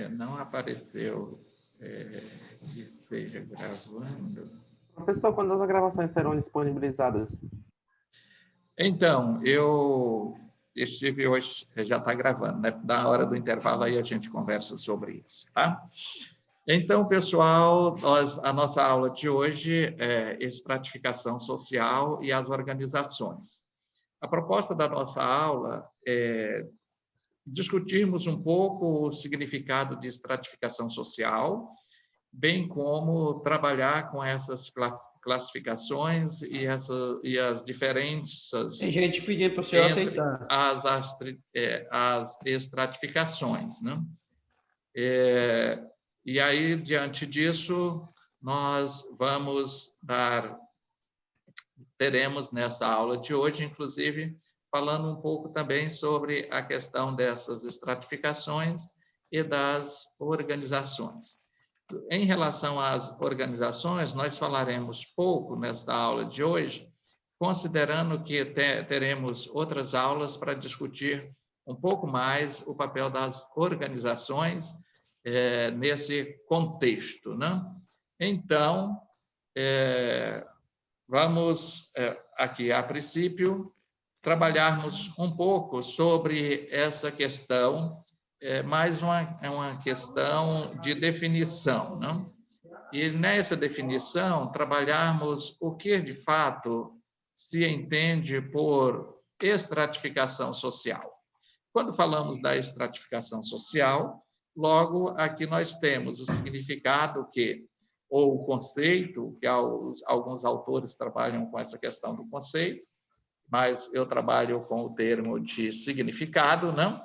Não apareceu que esteja gravando. Professor, quando as gravações serão disponibilizadas? Então, eu estive hoje, já está gravando, né? Da hora do intervalo aí a gente conversa sobre isso, tá? Então, pessoal, a nossa aula de hoje é estratificação social e as organizações. A proposta da nossa aula é discutirmos um pouco o significado de estratificação social, bem como trabalhar com essas classificações e as diferenças Tem gente pedindo para o senhor entre aceitar. as estratificações, né? E aí, diante disso, nós teremos nessa aula de hoje, inclusive, falando um pouco também sobre a questão dessas estratificações e das organizações. Em relação às organizações, nós falaremos pouco nesta aula de hoje, considerando que teremos outras aulas para discutir um pouco mais o papel das organizações nesse contexto, né? Então, vamos aqui, a princípio, trabalharmos um pouco sobre essa questão, mais uma questão de definição, né? E nessa definição, trabalharmos o que, de fato, se entende por estratificação social. Quando falamos da estratificação social, logo aqui nós temos o significado ou o conceito, que alguns autores trabalham com essa questão do conceito, mas eu trabalho com o termo de significado, não?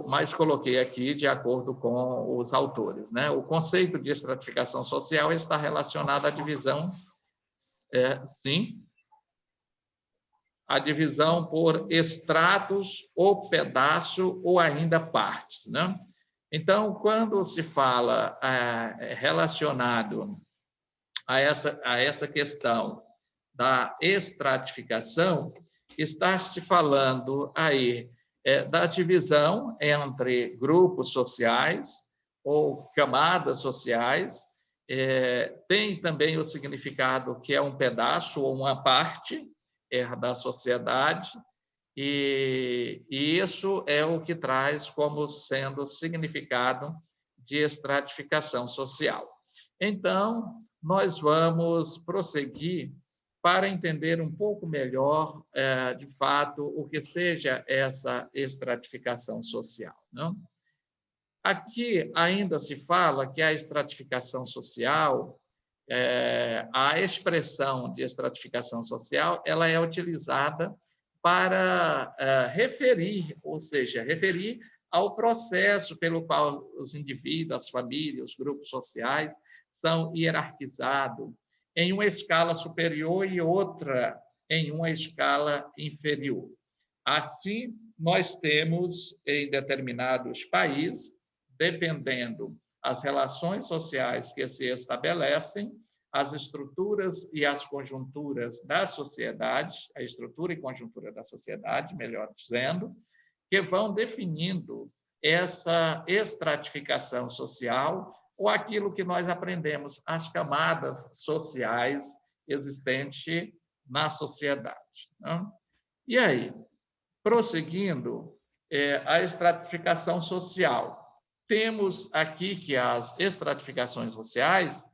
Mas coloquei aqui de acordo com os autores, né? O conceito de estratificação social está relacionado à divisão, sim, a divisão por estratos ou pedaço ou ainda partes, né? Então, quando se fala relacionado a essa questão da estratificação, está se falando aí da divisão entre grupos sociais ou camadas sociais, tem também o significado que é um pedaço ou uma parte da sociedade, e isso é o que traz como sendo significado de estratificação social. Então, nós vamos prosseguir para entender um pouco melhor, de fato, o que seja essa estratificação social, não? Aqui ainda se fala que a estratificação social, a expressão de estratificação social, ela é utilizada para referir, ou seja, referir ao processo pelo qual os indivíduos, as famílias, os grupos sociais são hierarquizados em uma escala superior e outra em uma escala inferior. Assim, nós temos em determinados países, dependendo as relações sociais que se estabelecem, as estruturas e as conjunturas da sociedade, a estrutura e conjuntura da sociedade, melhor dizendo, que vão definindo essa estratificação social ou aquilo que nós aprendemos, as camadas sociais existentes na sociedade, né? E aí, prosseguindo, a estratificação social. Temos aqui que as estratificações sociais,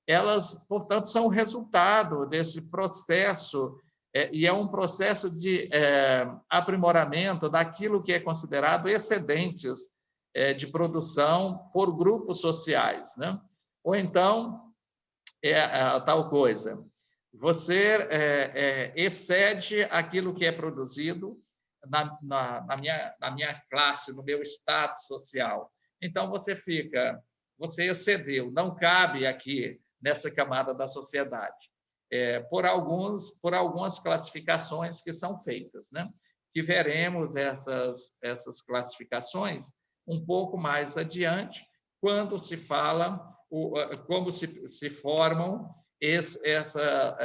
elas, portanto, são o resultado desse processo, e é um processo de aprimoramento daquilo que é considerado excedentes de produção por grupos sociais, né? Ou então, tal coisa, você excede aquilo que é produzido na minha classe, no meu status social. Então, você excedeu, não cabe aqui nessa camada da sociedade, por algumas classificações que são feitas, né? Que veremos essas classificações um pouco mais adiante, quando se fala como se formam essa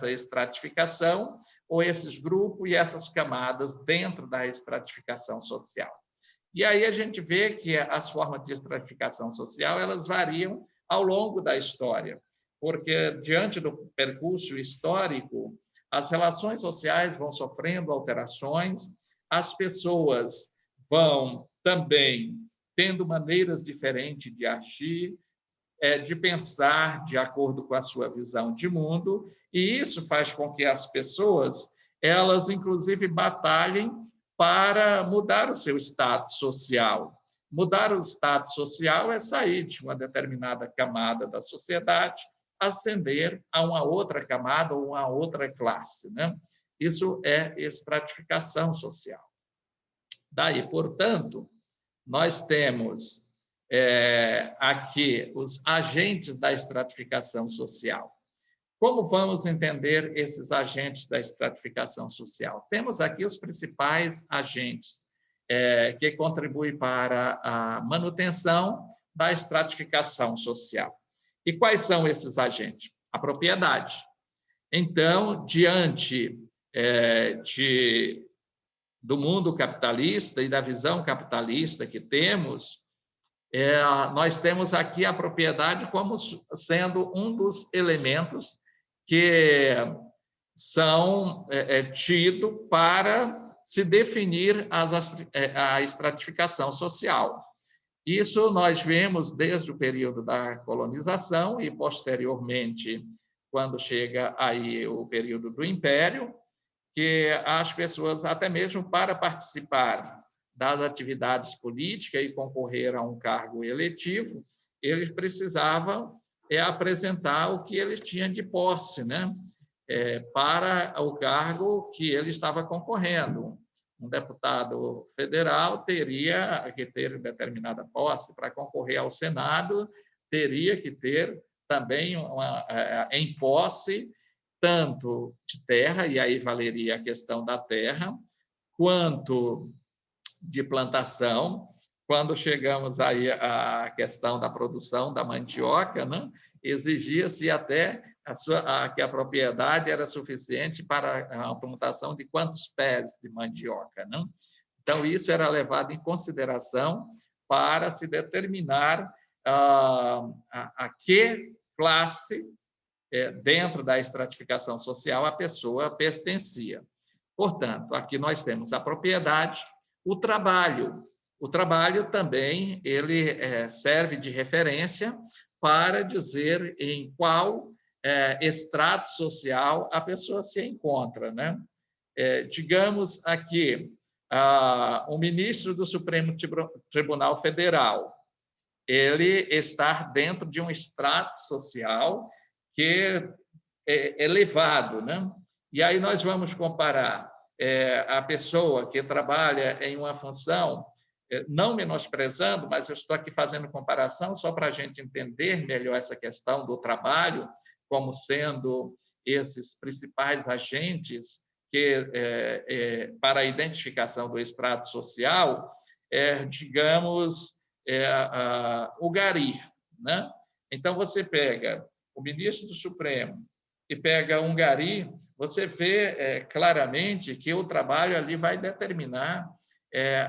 estratificação ou esses grupos e essas camadas dentro da estratificação social. E aí a gente vê que as formas de estratificação social elas variam ao longo da história, porque, diante do percurso histórico, as relações sociais vão sofrendo alterações, as pessoas vão também tendo maneiras diferentes de agir, de pensar de acordo com a sua visão de mundo, e isso faz com que as pessoas, elas, inclusive, batalhem para mudar o seu status social. Mudar o status social é sair de uma determinada camada da sociedade, ascender a uma outra camada ou uma outra classe, né? Isso é estratificação social. Daí, portanto, nós temos aqui os agentes da estratificação social. Como vamos entender esses agentes da estratificação social? Temos aqui os principais agentes que contribuem para a manutenção da estratificação social. E quais são esses agentes? A propriedade. Então, diante do mundo capitalista e da visão capitalista que temos, nós temos aqui a propriedade como sendo um dos elementos que são tidos para se definir a estratificação social. Isso nós vemos desde o período da colonização e, posteriormente, quando chega aí o período do Império, que as pessoas, até mesmo para participar das atividades políticas e concorrer a um cargo eletivo, eles precisavam apresentar o que eles tinham de posse, né? Para o cargo que ele estava concorrendo. Um deputado federal teria que ter determinada posse. Para concorrer ao Senado, teria que ter também em posse tanto de terra, e aí valeria a questão da terra, quanto de plantação. Quando chegamos aí à questão da produção da mandioca, né, exigia-se até que a propriedade era suficiente para a plantação de quantos pés de mandioca, né? Então, isso era levado em consideração para se determinar a que classe, dentro da estratificação social, a pessoa pertencia. Portanto, aqui nós temos a propriedade, o trabalho. O trabalho também ele serve de referência para dizer em qual estrato social a pessoa se encontra, né? Digamos aqui, o ministro do Supremo Tribunal Federal, ele está dentro de um estrato social que é elevado, né? E aí nós vamos comparar a pessoa que trabalha em uma função, não menosprezando, mas eu estou aqui fazendo comparação só para a gente entender melhor essa questão do trabalho como sendo esses principais agentes que, para a identificação do estrato social, digamos, o gari, né? Então, você pega o ministro do Supremo e pega um gari, você vê claramente que o trabalho ali vai determinar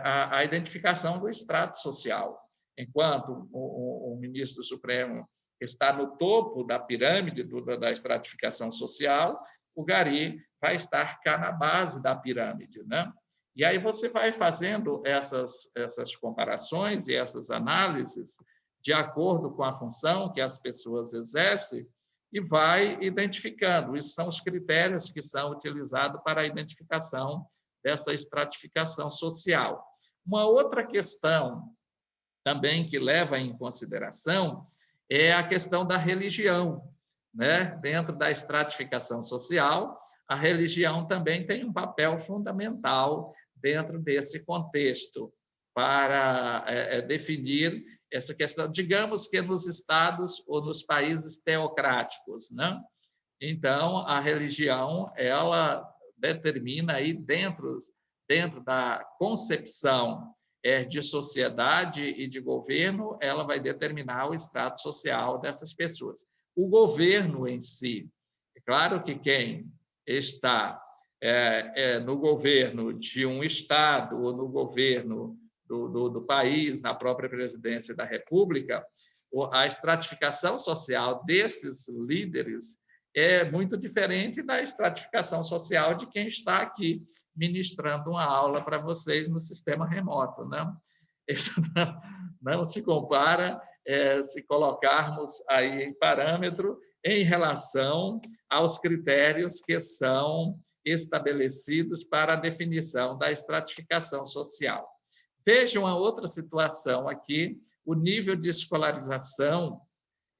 a identificação do estrato social. Enquanto o ministro do Supremo está no topo da pirâmide da estratificação social, o gari vai estar cá na base da pirâmide, né? E aí você vai fazendo essas comparações e essas análises de acordo com a função que as pessoas exercem e vai identificando. Esses são os critérios que são utilizados para a identificação dessa estratificação social. Uma outra questão também que leva em consideração é a questão da religião, né? Dentro da estratificação social, a religião também tem um papel fundamental dentro desse contexto para definir essa questão, digamos que nos estados ou nos países teocráticos, né? Então, a religião, ela determina aí dentro da concepção de sociedade e de governo, ela vai determinar o estado social dessas pessoas. O governo em si, é claro que quem está no governo de um estado ou no governo do país, na própria presidência da República, a estratificação social desses líderes é muito diferente da estratificação social de quem está aqui ministrando uma aula para vocês no sistema remoto, né? Isso não se compara se colocarmos aí em parâmetro em relação aos critérios que são estabelecidos para a definição da estratificação social. Vejam a outra situação aqui, o nível de escolarização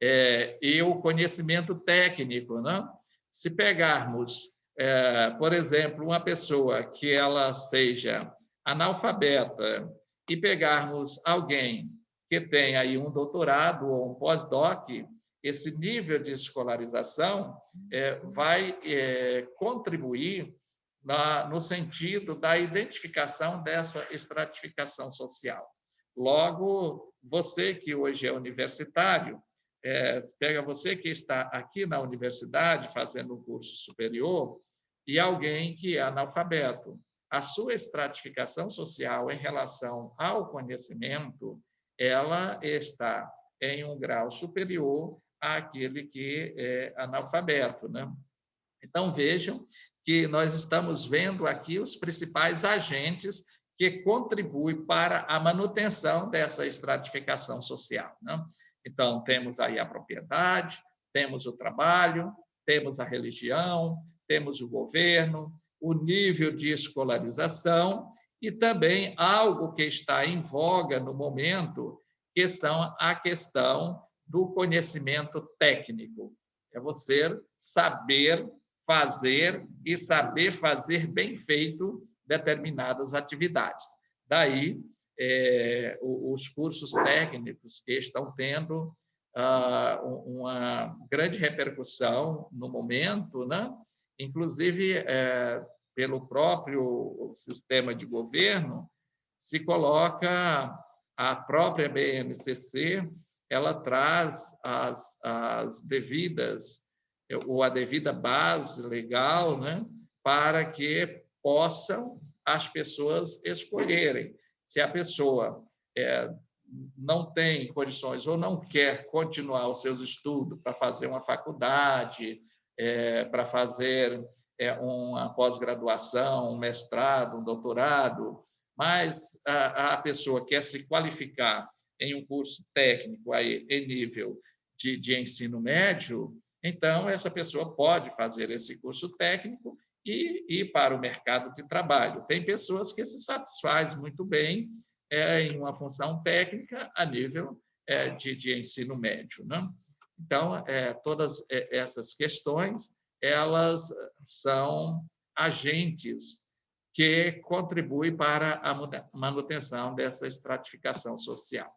e o conhecimento técnico, né? Se pegarmos, por exemplo, uma pessoa que ela seja analfabeta e pegarmos alguém que tem aí um doutorado ou um pós-doc, esse nível de escolarização vai contribuir no sentido da identificação dessa estratificação social. Logo, você que hoje é universitário, pega você que está aqui na universidade fazendo um curso superior e alguém que é analfabeto. A sua estratificação social em relação ao conhecimento, ela está em um grau superior àquele que é analfabeto, né? Então, vejam que nós estamos vendo aqui os principais agentes que contribuem para a manutenção dessa estratificação social, né? Então, temos aí a propriedade, temos o trabalho, temos a religião, temos o governo, o nível de escolarização e também algo que está em voga no momento, que são a questão do conhecimento técnico. É você saber fazer e saber fazer bem feito determinadas atividades. Daí, os cursos técnicos que estão tendo uma grande repercussão no momento, né? Inclusive, pelo próprio sistema de governo, se coloca a própria BNCC, ela traz as devidas, ou a devida base legal, né? Para que possam as pessoas escolherem. Se a pessoa não tem condições ou não quer continuar os seus estudos para fazer uma faculdade, para fazer uma pós-graduação, um mestrado, um doutorado, mas a pessoa quer se qualificar em um curso técnico aí, em nível de ensino médio, então essa pessoa pode fazer esse curso técnico e ir para o mercado de trabalho. Tem pessoas que se satisfazem muito bem em uma função técnica a nível de ensino médio, né? Então, todas essas questões, elas são agentes que contribuem para a manutenção dessa estratificação social.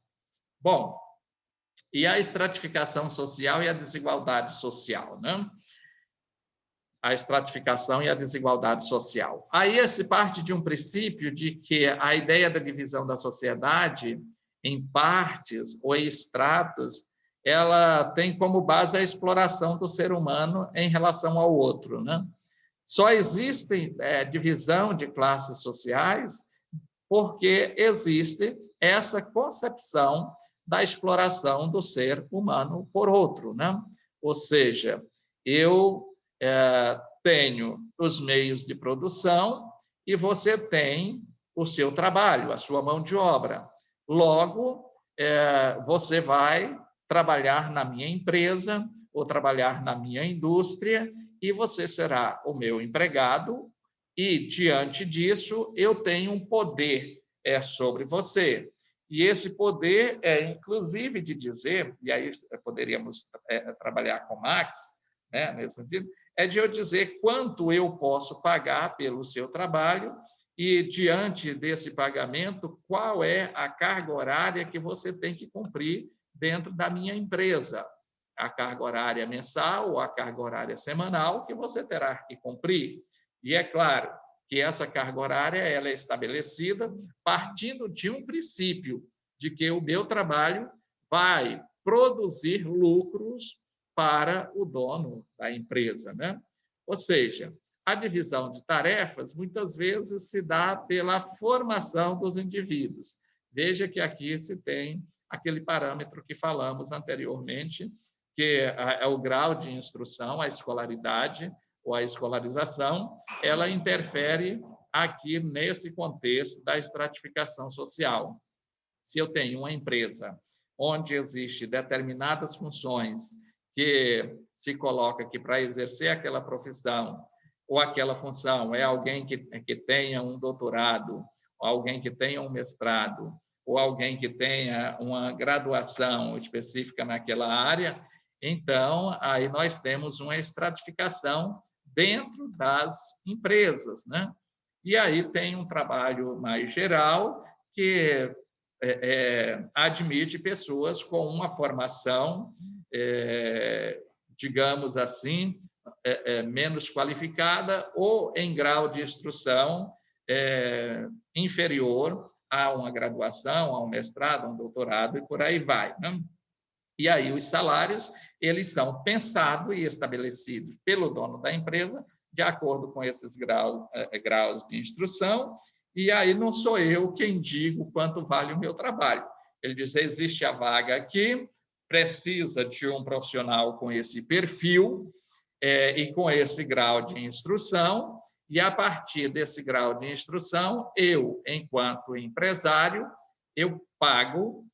Bom, e a estratificação social e a desigualdade social, né? A estratificação e a desigualdade social. Aí se parte de um princípio de que a ideia da divisão da sociedade em partes ou em estratos, ela tem como base a exploração do ser humano em relação ao outro, né? Só existe divisão de classes sociais porque existe essa concepção da exploração do ser humano por outro, né? Ou seja, eu tenho os meios de produção e você tem o seu trabalho, a sua mão de obra. Logo, você vai trabalhar na minha empresa ou trabalhar na minha indústria e você será o meu empregado e, diante disso, eu tenho um poder sobre você. E esse poder inclusive, de dizer, e aí poderíamos trabalhar com Marx, né, nesse sentido, de eu dizer quanto eu posso pagar pelo seu trabalho e, diante desse pagamento, qual é a carga horária que você tem que cumprir dentro da minha empresa. A carga horária mensal ou a carga horária semanal que você terá que cumprir. E é claro que essa carga horária ela é estabelecida partindo de um princípio de que o meu trabalho vai produzir lucros para o dono da empresa, né? Ou seja, a divisão de tarefas muitas vezes se dá pela formação dos indivíduos. Veja que aqui se tem aquele parâmetro que falamos anteriormente, que é o grau de instrução, a escolaridade ou a escolarização, ela interfere aqui nesse contexto da estratificação social. Se eu tenho uma empresa onde existe determinadas funções que se coloca que para exercer aquela profissão ou aquela função é alguém que tenha um doutorado, alguém que tenha um mestrado, ou alguém que tenha uma graduação específica naquela área, então, aí nós temos uma estratificação dentro das empresas, né? E aí tem um trabalho mais geral que admite pessoas com uma formação, digamos assim, menos qualificada ou em grau de instrução inferior a uma graduação, a um mestrado, a um doutorado e por aí vai, né? E aí os salários, eles são pensados e estabelecidos pelo dono da empresa de acordo com esses graus de instrução, e aí não sou eu quem digo quanto vale o meu trabalho. Ele diz, existe a vaga aqui, precisa de um profissional com esse perfil e com esse grau de instrução, e a partir desse grau de instrução, eu, enquanto empresário, eu pago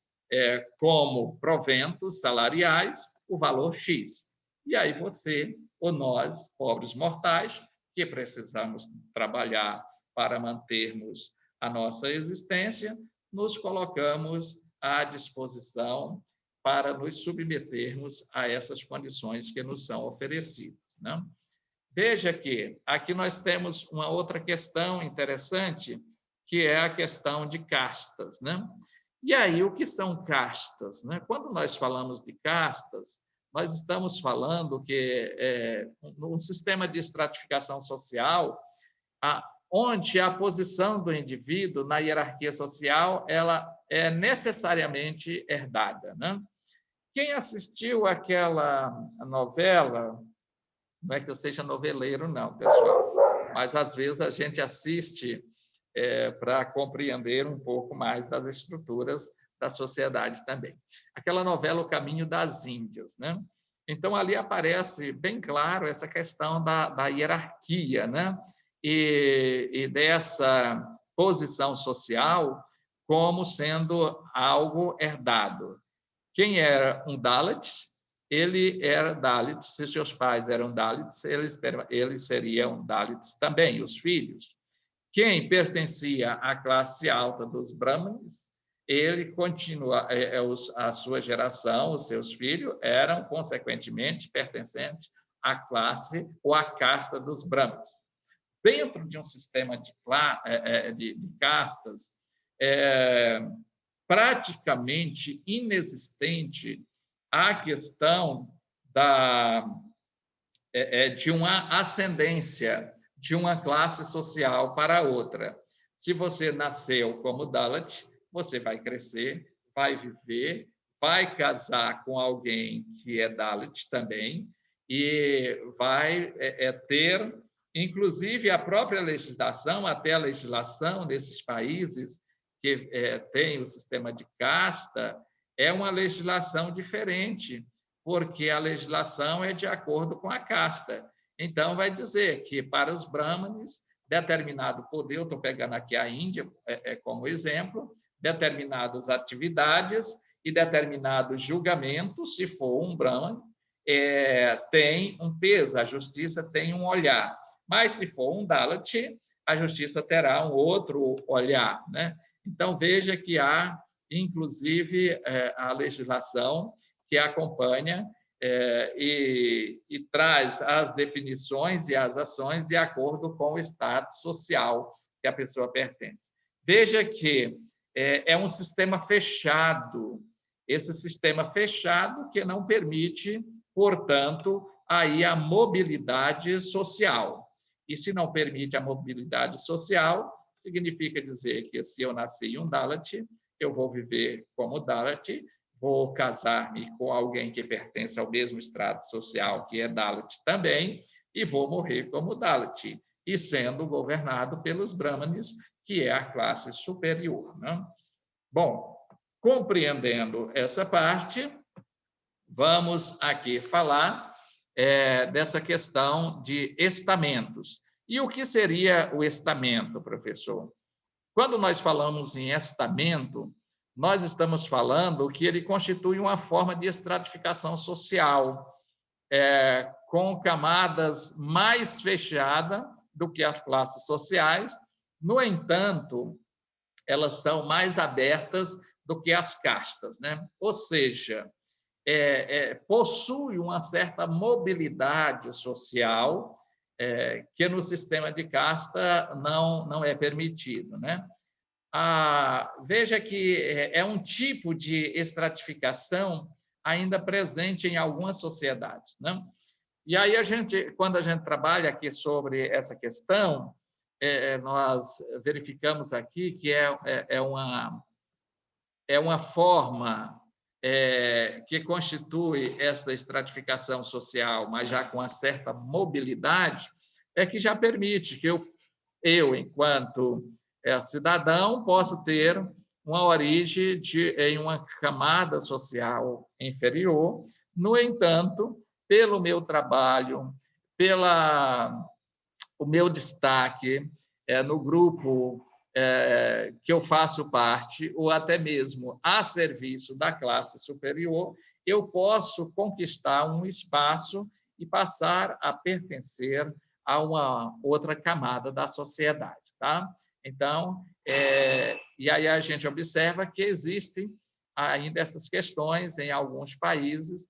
como proventos salariais o valor X. E aí você, ou nós, pobres mortais, que precisamos trabalhar para mantermos a nossa existência, nos colocamos à disposição para nos submetermos a essas condições que nos são oferecidas, né? Veja que aqui nós temos uma outra questão interessante, que é a questão de castas, né? E aí, o que são castas, né? Quando nós falamos de castas, nós estamos falando que no sistema de estratificação social, onde a posição do indivíduo na hierarquia social ela é necessariamente herdada, né? Quem assistiu aquela novela, não é que eu seja noveleiro, não, pessoal, mas às vezes a gente assiste para compreender um pouco mais das estruturas da sociedade também. Aquela novela O Caminho das Índias, né? Então, ali aparece bem claro essa questão da hierarquia, né? E dessa posição social como sendo algo herdado. Quem era um Dalit, ele era Dalit, se seus pais eram Dalits, eles seriam Dalits também, os filhos. Quem pertencia à classe alta dos Brahmanes, ele continua, a sua geração, os seus filhos, eram, consequentemente, pertencentes à classe ou à casta dos Brahmanes. Dentro de um sistema de castas, praticamente inexistente a questão de uma ascendência de uma classe social para outra. Se você nasceu como Dalit, você vai crescer, vai viver, vai casar com alguém que é Dalit também e vai ter, inclusive, a própria legislação, até a legislação desses países que tem o sistema de casta, é uma legislação diferente, porque a legislação é de acordo com a casta. Então, vai dizer que, para os brahmanes, determinado poder, eu estou pegando aqui a Índia como exemplo, determinadas atividades e determinados julgamentos, se for um brahman, tem um peso, a justiça tem um olhar. Mas, se for um Dalit, a justiça terá um outro olhar, né? Então, veja que há, inclusive, a legislação que acompanha e traz as definições e as ações de acordo com o estado social que a pessoa pertence. Veja que é um sistema fechado, esse sistema fechado que não permite, portanto, aí a mobilidade social. E se não permite a mobilidade social, significa dizer que se eu nasci um Dalit, eu vou viver como Dalit, vou casar-me com alguém que pertence ao mesmo estrato social, que é Dalit também, e vou morrer como Dalit, e sendo governado pelos Brahmanes, que é a classe superior, né? Bom, compreendendo essa parte, vamos aqui falar dessa questão de estamentos. E o que seria o estamento, professor? Quando nós falamos em estamento, nós estamos falando que ele constitui uma forma de estratificação social, com camadas mais fechadas do que as classes sociais. No entanto, elas são mais abertas do que as castas, né? Ou seja, possui uma certa mobilidade social que no sistema de casta não é permitido, né? Veja que é um tipo de estratificação ainda presente em algumas sociedades, né? E aí quando a gente trabalha aqui sobre essa questão, nós verificamos aqui que é uma forma que constitui essa estratificação social, mas já com uma certa mobilidade, que já permite que eu enquanto cidadão, possa ter uma origem em uma camada social inferior. No entanto, pelo meu trabalho, o meu destaque no grupo que eu faço parte, ou até mesmo a serviço da classe superior, eu posso conquistar um espaço e passar a pertencer a uma outra camada da sociedade, tá? Então, e aí a gente observa que existem ainda essas questões em alguns países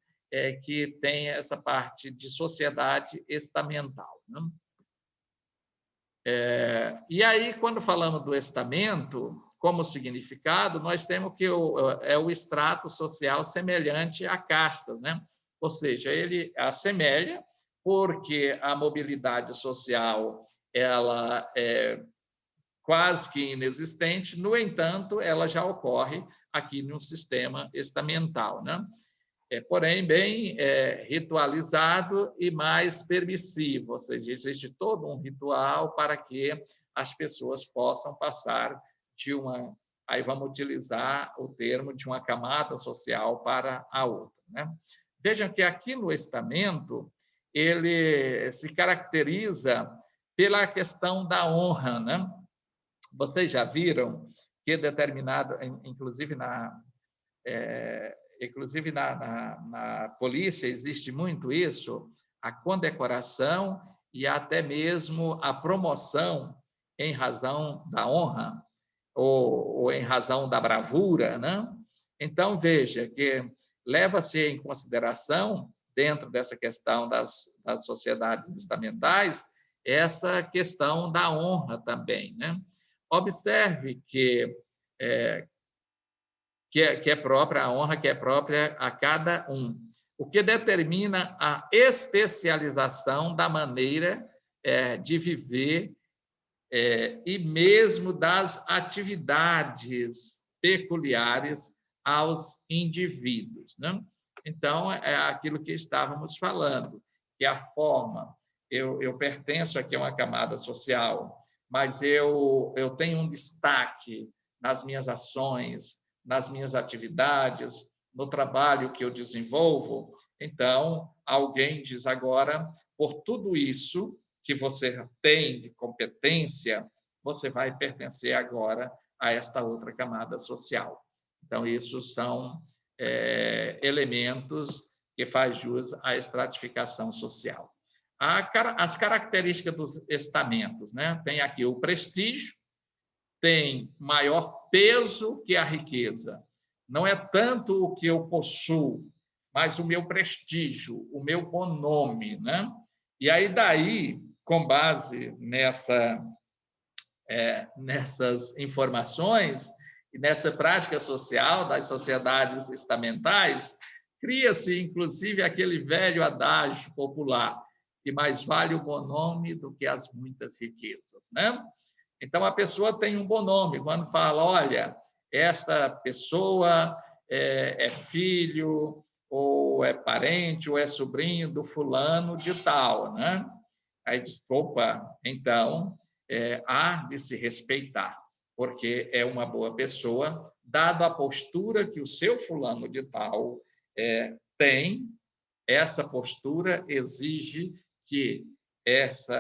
que têm essa parte de sociedade estamental, né? E aí, quando falamos do estamento, como significado, nós temos que é o extrato social semelhante a castas, né? Ou seja, ele assemelha, porque a mobilidade social ela é quase que inexistente, no entanto, ela já ocorre aqui no sistema estamental, né? Porém, bem ritualizado e mais permissivo, ou seja, existe todo um ritual para que as pessoas possam passar de uma, aí vamos utilizar o termo, de uma camada social para a outra, né? Vejam que aqui no estamento, ele se caracteriza pela questão da honra, né? Vocês já viram que determinado, inclusive na polícia existe muito isso, a condecoração e até mesmo a promoção em razão da honra ou em razão da bravura, né? Então, veja que leva-se em consideração, dentro dessa questão das sociedades estamentais, essa questão da honra também, né? Observe que é própria, a honra que é própria a cada um, o que determina a especialização da maneira de viver e mesmo das atividades peculiares aos indivíduos, né? Então, é aquilo que estávamos falando, que a forma, eu pertenço aqui a uma camada social, mas eu tenho um destaque nas minhas ações, nas minhas atividades, no trabalho que eu desenvolvo. Então, alguém diz agora, por tudo isso que você tem de competência, você vai pertencer agora a esta outra camada social. Então, isso são elementos que faz jus à estratificação social. As características dos estamentos, né? Tem aqui o prestígio, tem maior peso que a riqueza. Não é tanto o que eu possuo, mas o meu prestígio, o meu bom nome, né? E aí, daí, com base nessas informações e nessa prática social das sociedades estamentais, cria-se, inclusive, aquele velho adágio popular, que mais vale o bom nome do que as muitas riquezas, né? Então, a pessoa tem um bom nome. Quando fala, olha, esta pessoa é filho, ou é parente, ou é sobrinho do fulano de tal, né? Aí diz, opa, então, há de se respeitar, porque é uma boa pessoa dado a postura que o seu fulano de tal tem, essa postura exige que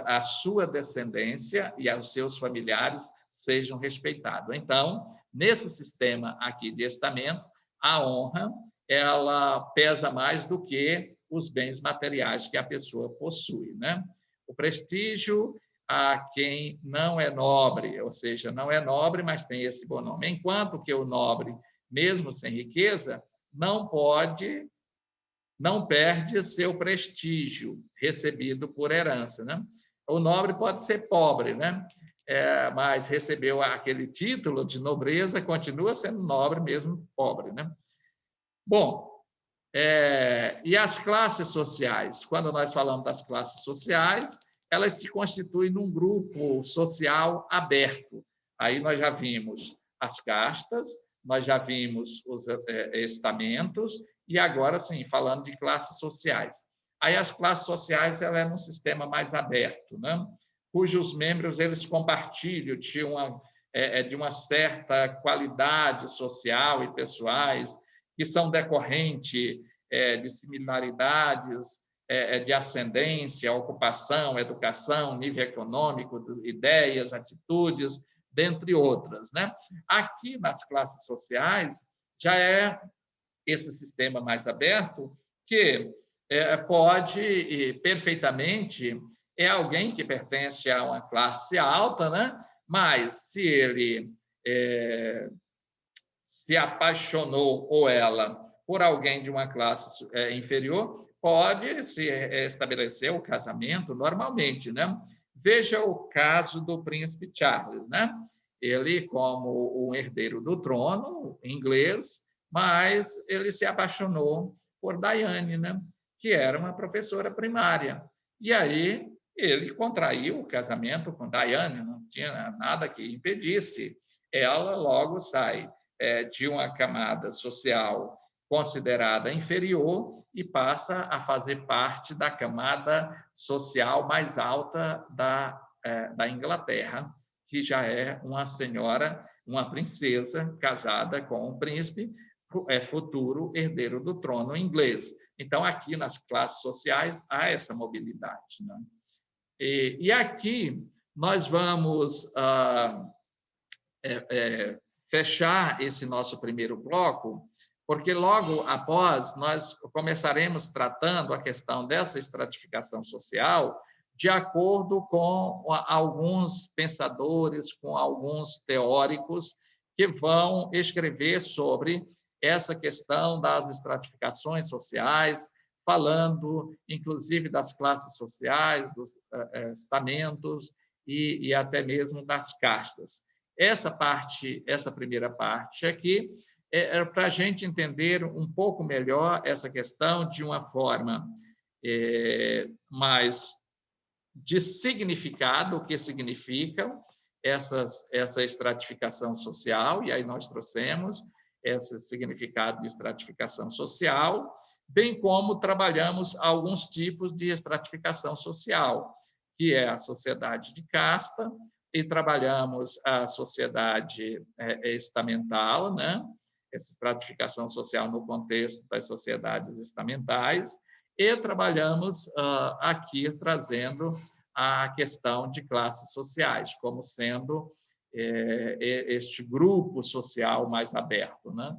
a sua descendência e os seus familiares sejam respeitados. Então, nesse sistema aqui de estamento, a honra ela pesa mais do que os bens materiais que a pessoa possui, né? O prestígio a quem não é nobre, ou seja, não é nobre, mas tem esse bom nome. Enquanto que o nobre, mesmo sem riqueza, não perde seu prestígio recebido por herança, né? O nobre pode ser pobre, né? Mas recebeu aquele título de nobreza, continua sendo nobre mesmo pobre, né? Bom, e as classes sociais? Quando nós falamos das classes sociais, elas se constituem num grupo social aberto. Aí nós já vimos as castas, nós já vimos os estamentos, e agora sim, falando de classes sociais. Aí as classes sociais ela é num sistema mais aberto, né? Cujos membros eles compartilham de uma certa qualidade social e pessoais, que são decorrentes de similaridades de ascendência, ocupação, educação, nível econômico, ideias, atitudes, dentre outras, né? Aqui nas classes sociais já é esse sistema mais aberto que pode perfeitamente alguém que pertence a uma classe alta, né? Mas se ele se apaixonou ou ela por alguém de uma classe inferior, pode se estabelecer o casamento normalmente, né? Veja o caso do príncipe Charles, né? Ele, como um herdeiro do trono inglês, mas ele se apaixonou por Diane, né? Que era uma professora primária. E aí ele contraiu o casamento com Diane, não tinha nada que impedisse. Ela logo sai de uma camada social considerada inferior e passa a fazer parte da camada social mais alta da Inglaterra, que já é uma senhora, uma princesa casada com um príncipe, futuro herdeiro do trono inglês. Então, aqui nas classes sociais há essa mobilidade, né? E aqui nós vamos fechar esse nosso primeiro bloco, porque logo após nós começaremos tratando a questão dessa estratificação social de acordo com alguns pensadores, com alguns teóricos que vão escrever sobre essa questão das estratificações sociais, falando, inclusive, das classes sociais, dos estamentos e até mesmo das castas. Essa primeira parte aqui é para a gente entender um pouco melhor essa questão de uma forma mais de significado, o que significa essa estratificação social, e aí nós trouxemos esse significado de estratificação social, bem como trabalhamos alguns tipos de estratificação social, que é a sociedade de casta, e trabalhamos a sociedade estamental, né? Essa estratificação social no contexto das sociedades estamentais, e trabalhamos aqui trazendo a questão de classes sociais, como sendo este grupo social mais aberto, né?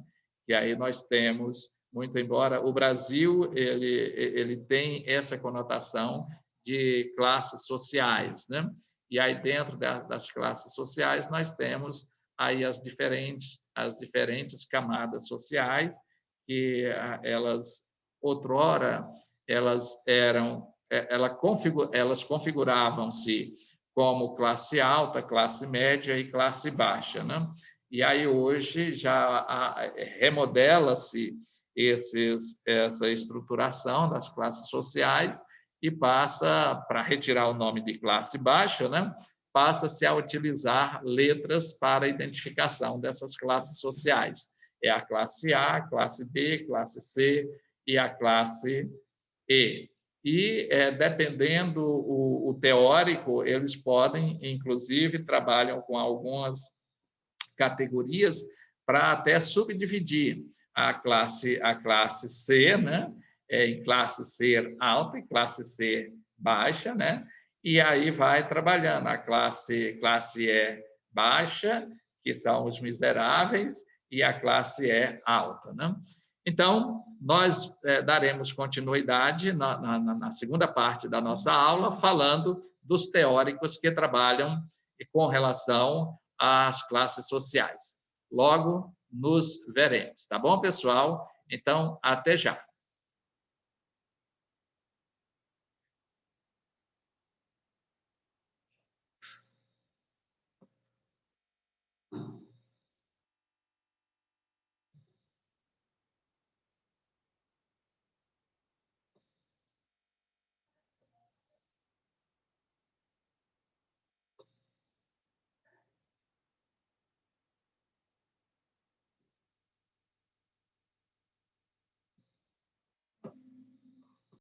E aí nós temos, muito embora o Brasil ele tem essa conotação de classes sociais, né? E aí dentro das classes sociais nós temos aí as diferentes camadas sociais que elas outrora elas configuravam-se como classe alta, classe média e classe baixa, né? E aí hoje já remodela-se essa estruturação das classes sociais e passa, para retirar o nome de classe baixa, né? Passa-se a utilizar letras para a identificação dessas classes sociais. É a classe A, classe B, classe C e a classe E. E, dependendo o teórico, eles podem, inclusive, trabalham com algumas categorias para até subdividir a classe C, né? Em classe C alta e classe C baixa, né? E aí vai trabalhando a classe E baixa, que são os miseráveis, e a classe E alta, né? Então, nós daremos continuidade na segunda parte da nossa aula, falando dos teóricos que trabalham com relação às classes sociais. Logo nos veremos, tá bom, pessoal? Então, até já.